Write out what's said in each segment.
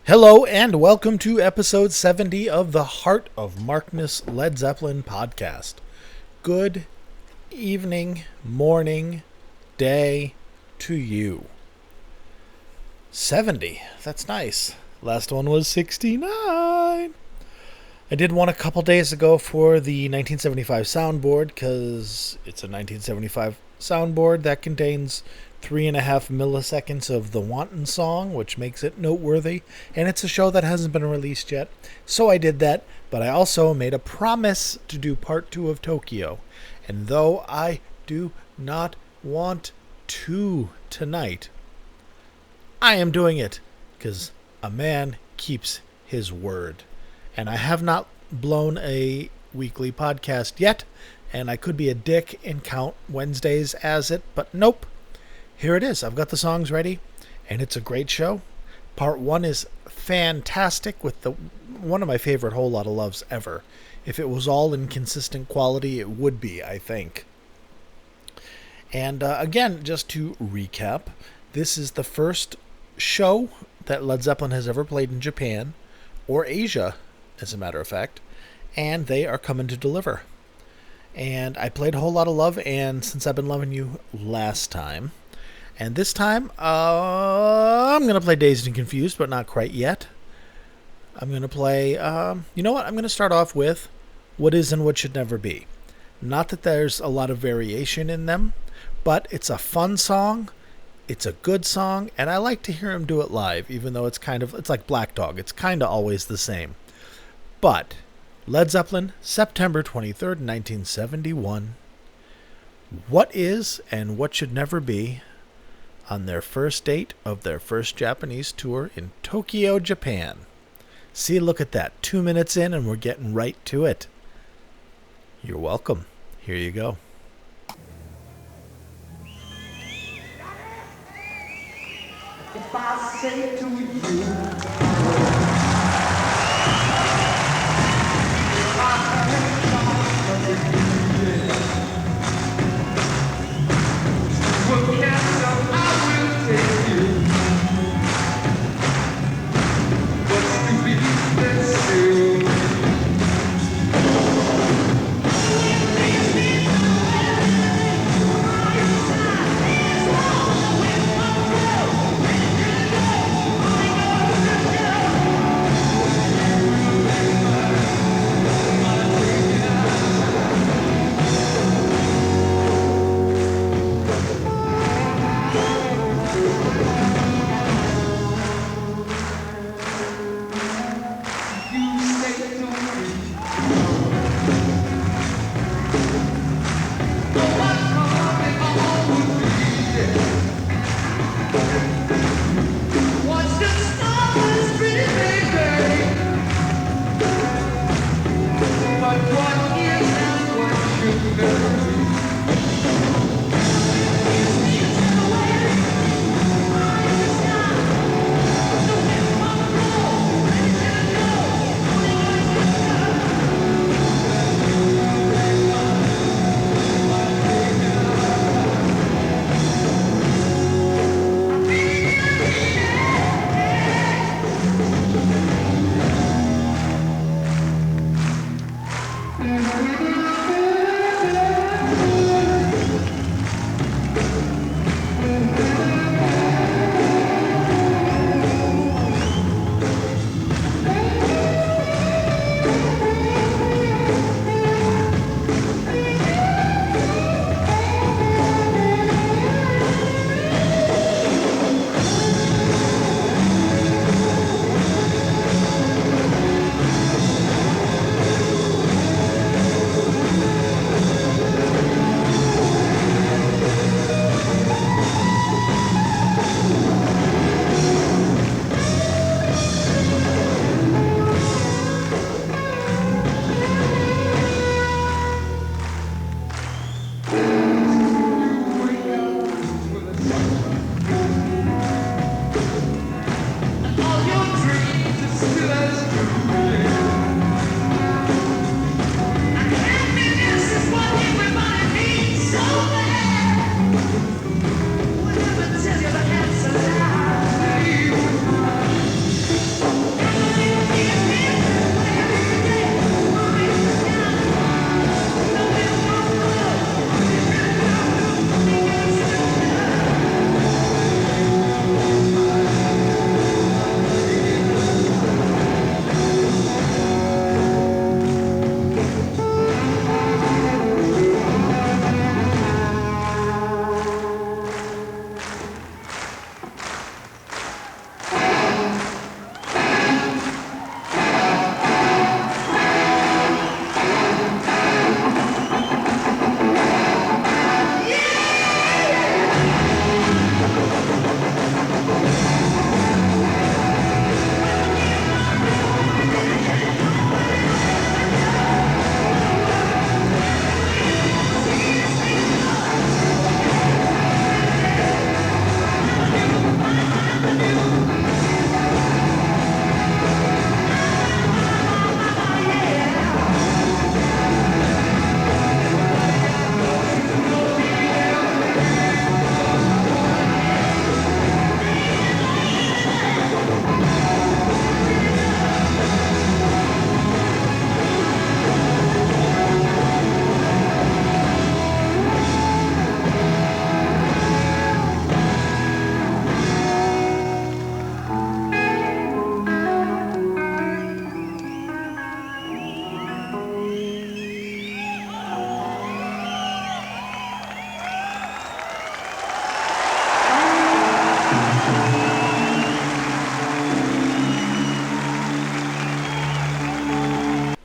Hello and welcome to episode 70 of the Heart of Markness Led Zeppelin podcast. Good evening, morning, day to you. 70, that's nice. Last one was 69. I did one a couple days ago for the 1975 soundboard because it's a 1975 soundboard that contains 3.5 milliseconds of the Wanton song, which makes it noteworthy, and it's a show that hasn't been released yet, so I did that, but I also made a promise to do part 2 of Tokyo, and though I do not want to tonight, I am doing it, because a man keeps his word, and I have not blown a weekly podcast yet, and I could be a dick and count Wednesdays as it, but nope. Here it is. I've got the songs ready, and it's a great show. Part 1 is fantastic with one of my favorite Whole Lotta Loves ever. If it was all in consistent quality, it would be, I think. And again, just to recap, this is the first show that Led Zeppelin has ever played in Japan, or Asia, as a matter of fact, and they are coming to deliver. And I played a Whole Lotta Love, and Since I've Been Loving You last time. And this time, I'm going to play Dazed and Confused, but not quite yet. I'm going to play, you know what? I'm going to start off with What Is and What Should Never Be. Not that there's a lot of variation in them, but it's a fun song, it's a good song, and I like to hear him do it live, even though it's like Black Dog. It's kind of always the same. But Led Zeppelin, September 23rd, 1971. What Is and What Should Never Be, on their first date of their first Japanese tour in Tokyo, Japan. See, look at that. 2 minutes in and we're getting right to it. You're welcome. Here you go. If I say to you,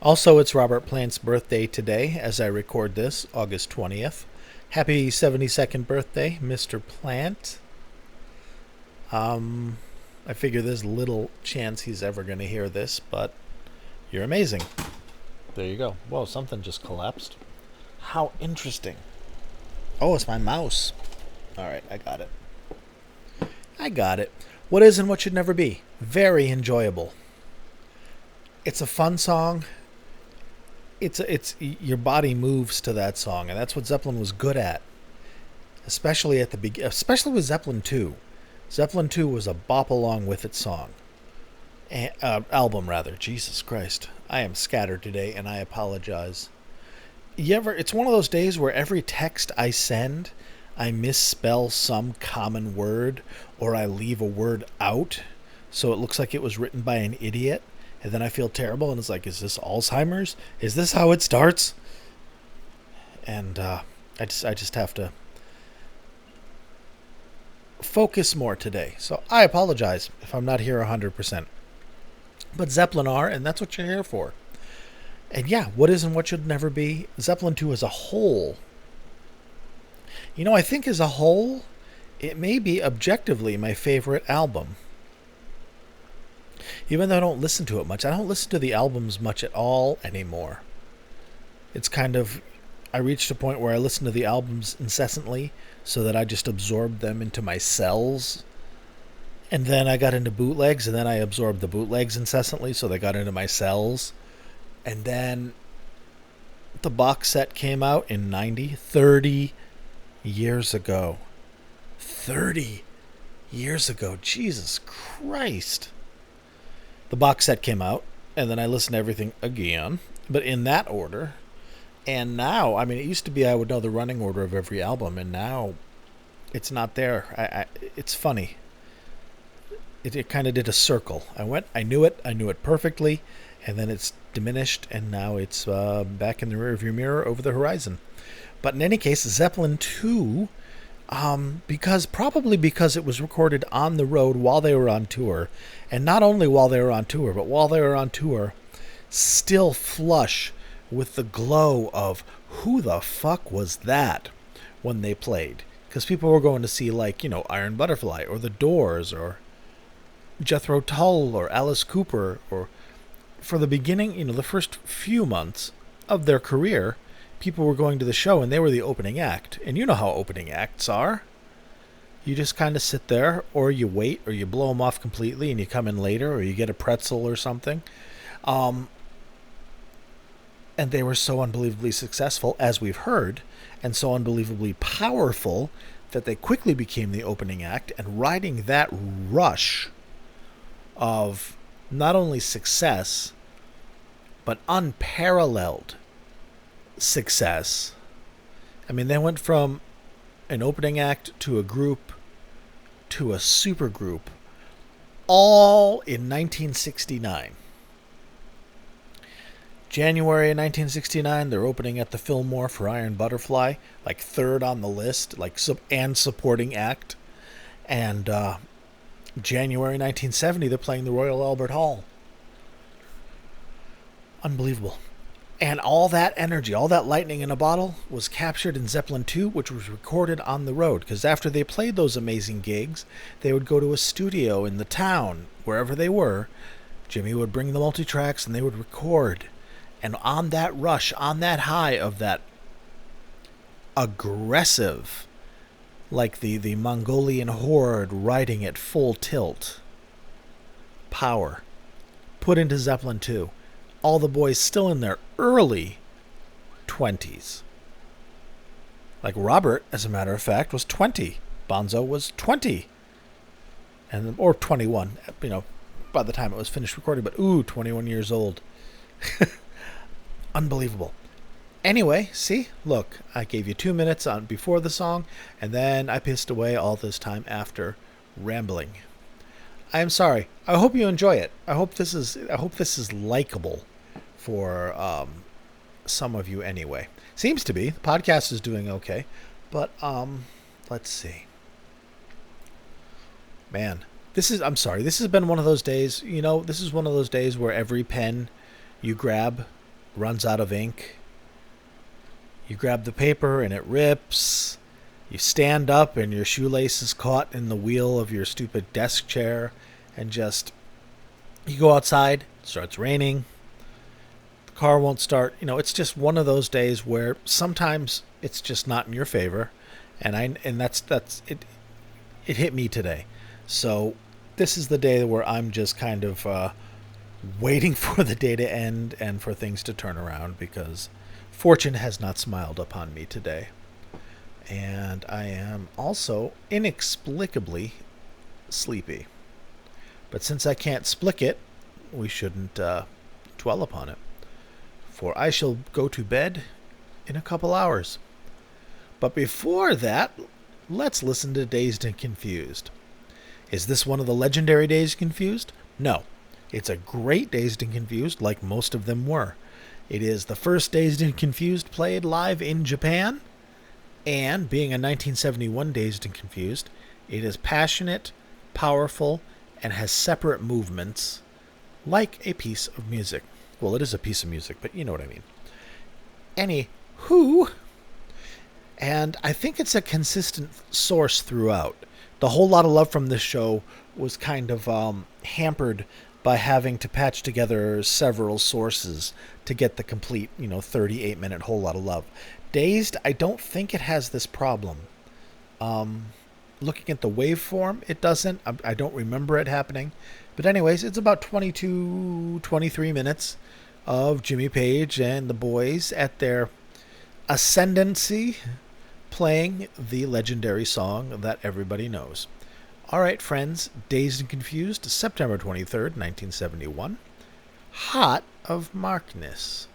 Also, it's Robert Plant's birthday today as I record this, August 20th. Happy 72nd birthday, Mr. Plant. I figure there's little chance he's ever going to hear this, but you're amazing. There you go. Whoa, something just collapsed. How interesting. Oh, it's my mouse. Alright, I got it. What is and what should never be. Very enjoyable. It's a fun song. It's your body moves to that song, and that's what Zeppelin was good at. Especially at the especially with Zeppelin 2. Zeppelin 2 was a bop along with it song. Album rather. Jesus Christ. I am scattered today and I apologize. It's one of those days where every text I send, I misspell some common word or I leave a word out so it looks like it was written by an idiot, and then I feel terrible and it's like, is this Alzheimer's? Is this how it starts? And I just have to focus more today. So I apologize if I'm not here 100%. But Zeppelin are, and that's what you're here for. And yeah, what is and what should never be. Zeppelin 2 as a whole. I think as a whole, it may be objectively my favorite album. Even though I don't listen to it much. I don't listen to the albums much at all anymore. It's kind of, I reached a point where I listen to the albums incessantly so that I just absorbed them into my cells. And then I got into bootlegs, and then I absorbed the bootlegs incessantly so they got into my cells. And then the box set came out in 30 years ago. 30 years ago. Jesus Christ. The box set came out, and then I listened to everything again, but in that order. And now, it used to be I would know the running order of every album, and now it's not there. It's funny. It kind of did a circle. I knew it perfectly, and then it's diminished, and now it's back in the rearview mirror over the horizon. But in any case, Zeppelin 2, because it was recorded on the road while they were on tour, and not only while they were on tour, but while they were on tour, still flush with the glow of who the fuck was that when they played. Because people were going to see, Iron Butterfly, or The Doors, or Jethro Tull, or Alice Cooper, or for the beginning, the first few months of their career, people were going to the show and they were the opening act. And you know how opening acts are. You just kind of sit there, or you wait, or you blow them off completely and you come in later, or you get a pretzel or something. And they were so unbelievably successful, as we've heard, and so unbelievably powerful that they quickly became the opening act, and riding that rush of not only success, but unparalleled success. They went from an opening act to a group to a super group, all in 1969. January 1969, they're opening at the Fillmore for Iron Butterfly, third on the list, and supporting act. And January 1970, they're playing the Royal Albert Hall. Unbelievable. And all that energy, all that lightning in a bottle was captured in Zeppelin 2, which was recorded on the road. Because after they played those amazing gigs, they would go to a studio in the town, wherever they were. Jimmy would bring the multi-tracks and they would record. And on that rush, on that high of that aggressive, like the Mongolian horde riding at full tilt, power, put into Zeppelin 2. All the boys still in their early 20s. Robert, as a matter of fact, was 20. Bonzo was 20. Or 21, by the time it was finished recording. But, 21 years old. Unbelievable. Anyway, see? Look, I gave you 2 minutes on before the song, and then I pissed away all this time after rambling. I am sorry. I hope you enjoy it. I hope this is likable for some of you anyway. Seems to be. The podcast is doing okay. But let's see. Man, I'm sorry. This has been one of those days, this is one of those days where every pen you grab runs out of ink. You grab the paper and it rips. You stand up and your shoelace is caught in the wheel of your stupid desk chair and just... You go outside, it starts raining. The car won't start. It's just one of those days where sometimes it's just not in your favor. And that's it. It hit me today. So this is the day where I'm just kind of waiting for the day to end and for things to turn around, because fortune has not smiled upon me today. And I am also inexplicably sleepy. But since I can't splick it, we shouldn't dwell upon it. For I shall go to bed in a couple hours. But before that, let's listen to Dazed and Confused. Is this one of the legendary Dazed and Confused? No. It's a great Dazed and Confused, like most of them were. It is the first Dazed and Confused played live in Japan, and being a 1971 Dazed and Confused, it is passionate, powerful, and has separate movements, like a piece of music. Well, it is a piece of music, but you know what I mean. Anywho, and I think it's a consistent source throughout. The Whole Lot of Love from this show was kind of hampered by having to patch together several sources to get the complete, 38-minute Whole Lot of Love. Dazed, I don't think it has this problem. Looking at the waveform, it doesn't. I don't remember it happening. But anyways, it's about 22, 23 minutes of Jimmy Page and the boys at their ascendancy playing the legendary song that everybody knows. All right, friends, Dazed and Confused, September 23rd, 1971. Hot of Markness.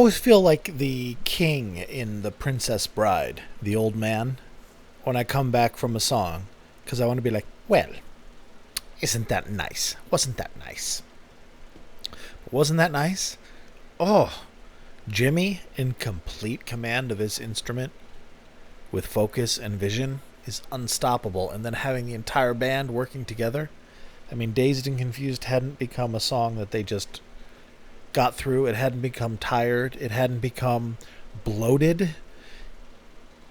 always feel like the king in The Princess Bride, the old man, when I come back from a song, because I want to be like, well, isn't that nice? Wasn't that nice? Wasn't that nice? Oh, Jimmy, in complete command of his instrument, with focus and vision, is unstoppable. And then having the entire band working together. I mean, Dazed and Confused hadn't become a song that they just got through. It hadn't become tired. It hadn't become bloated.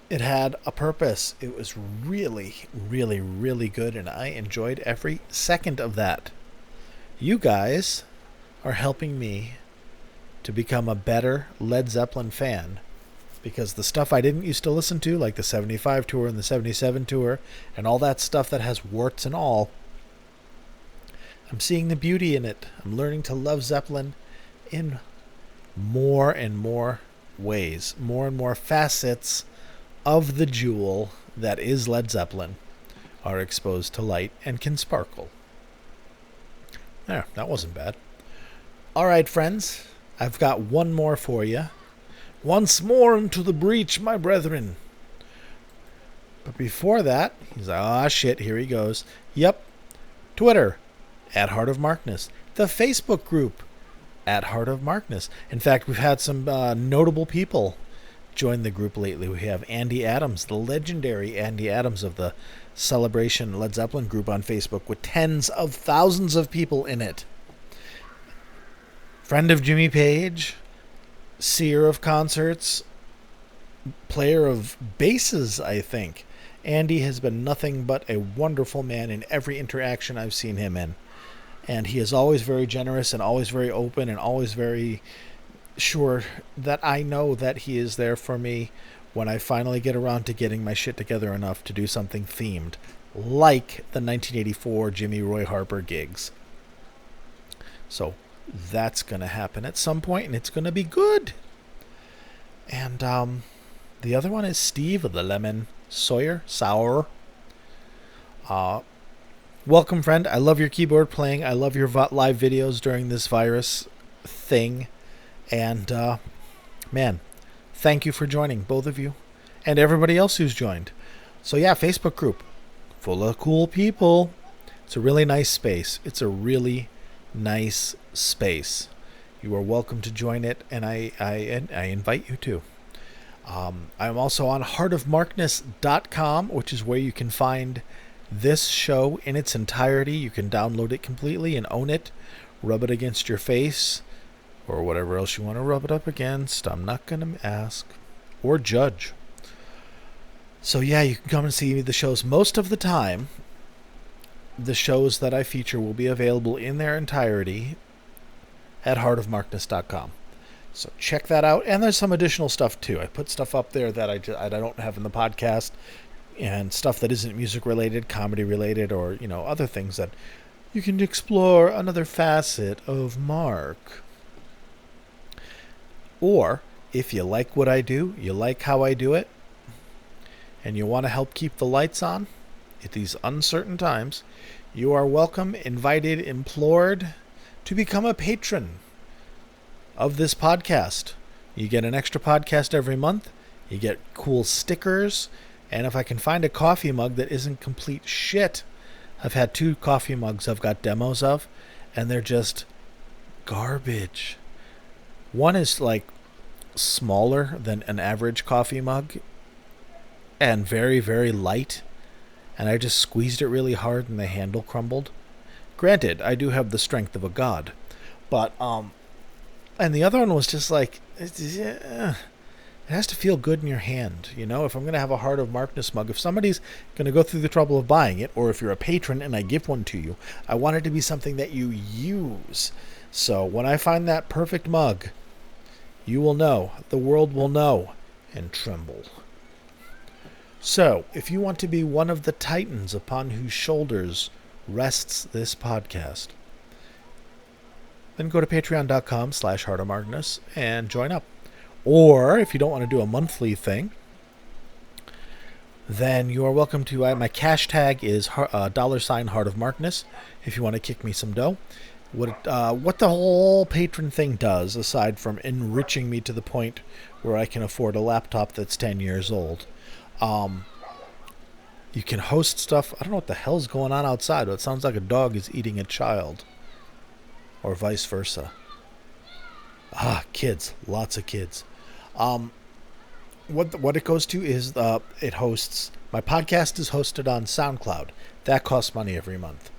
It had a purpose. It was really, really, really good, and I enjoyed every second of that. You guys are helping me to become a better Led Zeppelin fan, because the stuff I didn't used to listen to, like the 75 tour and the 77 tour, and all that stuff that has warts and all, I'm seeing the beauty in it. I'm learning to love Zeppelin in more and more ways, more and more facets of the jewel that is Led Zeppelin are exposed to light and can sparkle. There, that wasn't bad. All right, friends, I've got one more for you. Once more into the breach, my brethren. But before that, he's like, ah, shit, here he goes. Yep, Twitter, @Heart of Markness. The Facebook group, @Heart of Markness. In fact, we've had some notable people join the group lately. We have Andy Adams, the legendary Andy Adams of the Celebration Led Zeppelin group on Facebook, with tens of thousands of people in it. Friend of Jimmy Page, seer of concerts, player of basses, I think. Andy has been nothing but a wonderful man in every interaction I've seen him in. And he is always very generous and always very open and always very sure that I know that he is there for me when I finally get around to getting my shit together enough to do something themed, like the 1984 Jimmy Roy Harper gigs. So that's going to happen at some point, and it's going to be good. And the other one is Steve of the Lemon Sour. Welcome, friend. I love your keyboard playing. I love your live videos during this virus thing. And, man, thank you for joining, both of you, and everybody else who's joined. So, yeah, Facebook group, full of cool people. It's a really nice space. It's a really nice space. You are welcome to join it, and I invite you to. I'm also on heartofmarkness.com, which is where you can find this show in its entirety. You can download it completely and own it, rub it against your face, or whatever else you want to rub it up against. I'm not going to ask or judge. So yeah, you can come and see the shows. Most of the time, the shows that I feature will be available in their entirety at heartofmarkness.com. So check that out. And there's some additional stuff too. I put stuff up there that I don't have in the podcast, and stuff that isn't music related, comedy related, or other things that you can explore another facet of Mark. Or if you like what I do, you like how I do it, and you want to help keep the lights on at these uncertain times, you are welcome, invited, implored to become a patron of this podcast. You get an extra podcast every month. You get cool stickers. And if I can find a coffee mug that isn't complete shit, I've had 2 coffee mugs I've got demos of, and they're just garbage. One is like smaller than an average coffee mug and very, very light. And I just squeezed it really hard and the handle crumbled. Granted, I do have the strength of a god. But, and the other one was just like, it has to feel good in your hand. If I'm going to have a Heart of Markness mug, if somebody's going to go through the trouble of buying it, or if you're a patron and I give one to you, I want it to be something that you use. So when I find that perfect mug, you will know, the world will know, and tremble. So, if you want to be one of the titans upon whose shoulders rests this podcast, then go to patreon.com/heartofmarkness and join up. Or, if you don't want to do a monthly thing, then you are welcome to, my cash tag is $Heart of Markness, if you want to kick me some dough. what the whole patron thing does, aside from enriching me to the point where I can afford a laptop that's 10 years old. You can host stuff. I don't know what the hell's going on outside, but it sounds like a dog is eating a child. Or vice versa. Kids. Lots of kids. What it goes to is it hosts. My podcast is hosted on SoundCloud. That costs money every month.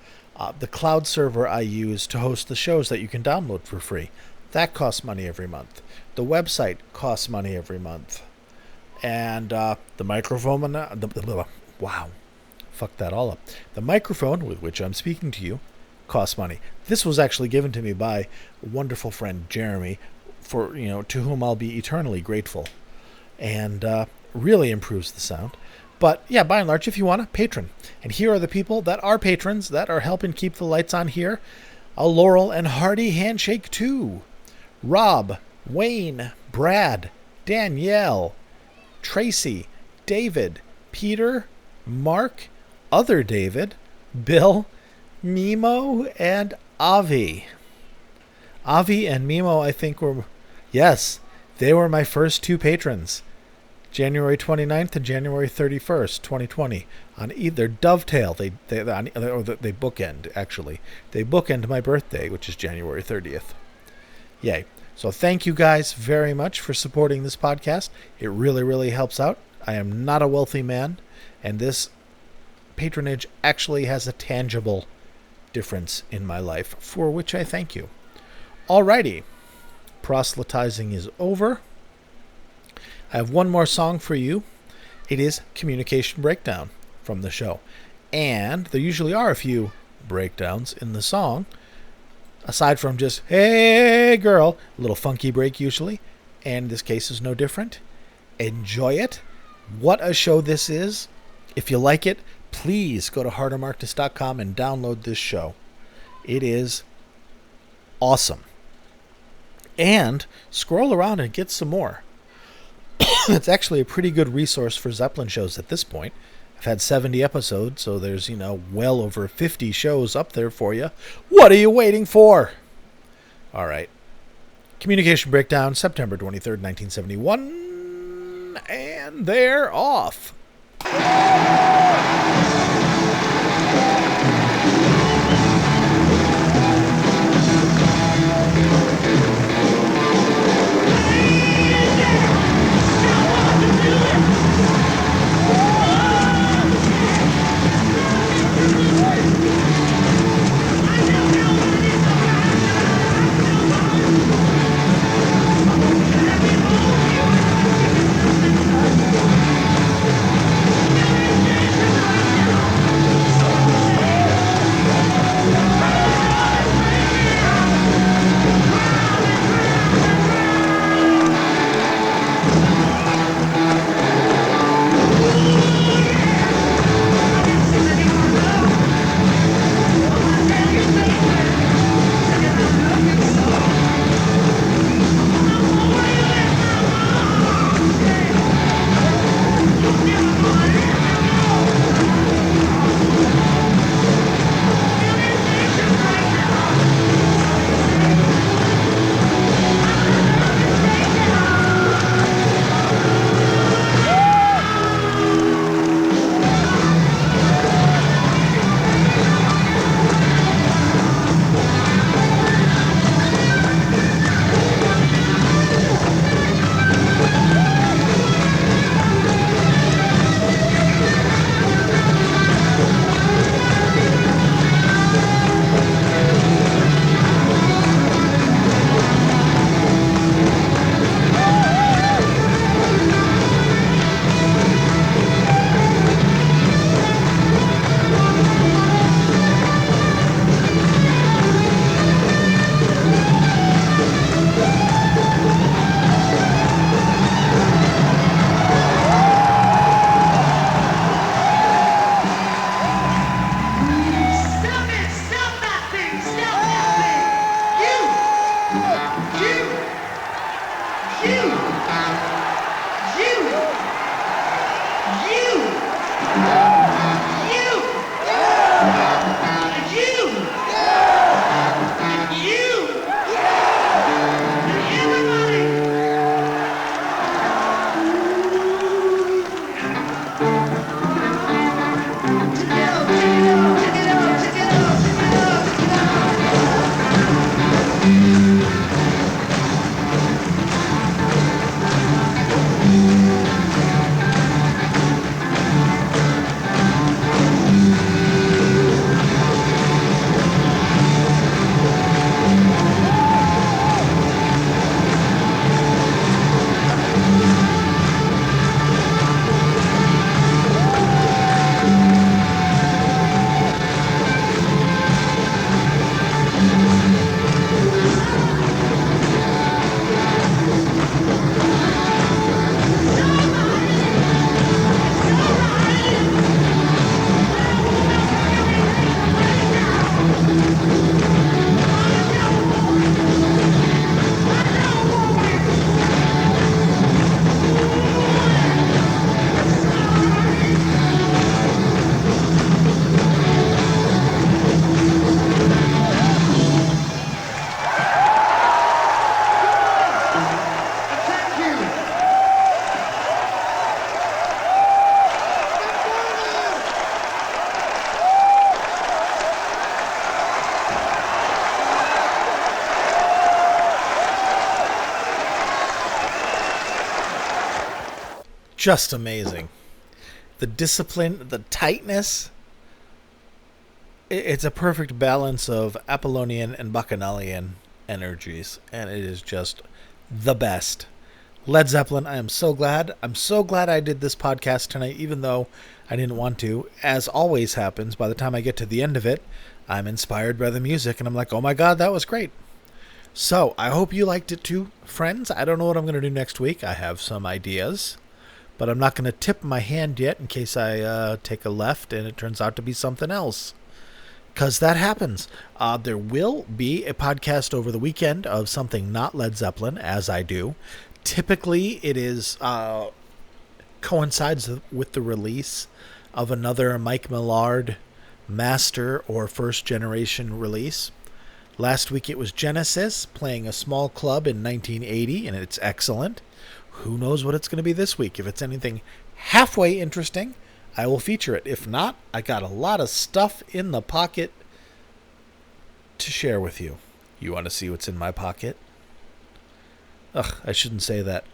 The cloud server I use to host the shows that you can download for free. That costs money every month. The website costs money every month. And the microphone... Wow. Fuck that all up. The microphone with which I'm speaking to you costs money. This was actually given to me by a wonderful friend, Jeremy, to whom I'll be eternally grateful. And really improves the sound. But yeah, by and large, if you want, a patron. And here are the people that are patrons that are helping keep the lights on here. A Laurel and hearty handshake to Rob, Wayne, Brad, Danielle, Tracy, David, Peter, Mark, other David, Bill, Mimo, and Avi. Avi and Mimo, I think, they were my first two patrons. January 29th and January 31st, 2020. On either dovetail, they bookend, actually. They bookend my birthday, which is January 30th. Yay. So thank you guys very much for supporting this podcast. It really, really helps out. I am not a wealthy man, and this patronage actually has a tangible difference in my life, for which I thank you. Alrighty. Proselytizing is over. I have one more song for you. It is Communication Breakdown from the show. And there usually are a few breakdowns in the song, aside from just, hey girl, a little funky break usually. And this case is no different. Enjoy it. What a show this is. If you like it, please go to hardermarcus.com and download this show. It is awesome. And scroll around and get some more. It's actually a pretty good resource for Zeppelin shows at this point. I've had 70 episodes, so there's, well over 50 shows up there for you. What are you waiting for? All right. Communication Breakdown, September 23rd, 1971. And they're off. just amazing. The discipline, the tightness. It's a perfect balance of Apollonian and Bacchanalian energies, and it is just the best. Led Zeppelin, I am so glad. I'm so glad I did this podcast tonight, even though I didn't want to. As always happens, by the time I get to the end of it, I'm inspired by the music, and I'm like, oh my god, that was great. So, I hope you liked it too, friends. I don't know what I'm going to do next week. I have some ideas, but I'm not going to tip my hand yet in case I take a left and it turns out to be something else. Because that happens. There will be a podcast over the weekend of something not Led Zeppelin, as I do. Typically, it is coincides with the release of another Mike Millard master or first generation release. Last week it was Genesis playing a small club in 1980, and it's excellent. Who knows what it's going to be this week? If it's anything halfway interesting, I will feature it. If not, I got a lot of stuff in the pocket to share with you. You want to see what's in my pocket? Ugh, I shouldn't say that.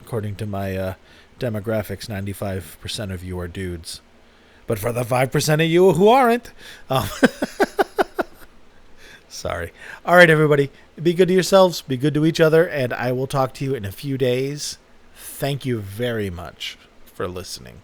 According to my demographics, 95% of you are dudes. But for the 5% of you who aren't, sorry. All right, everybody. Be good to yourselves. Be good to each other. And I will talk to you in a few days. Thank you very much for listening.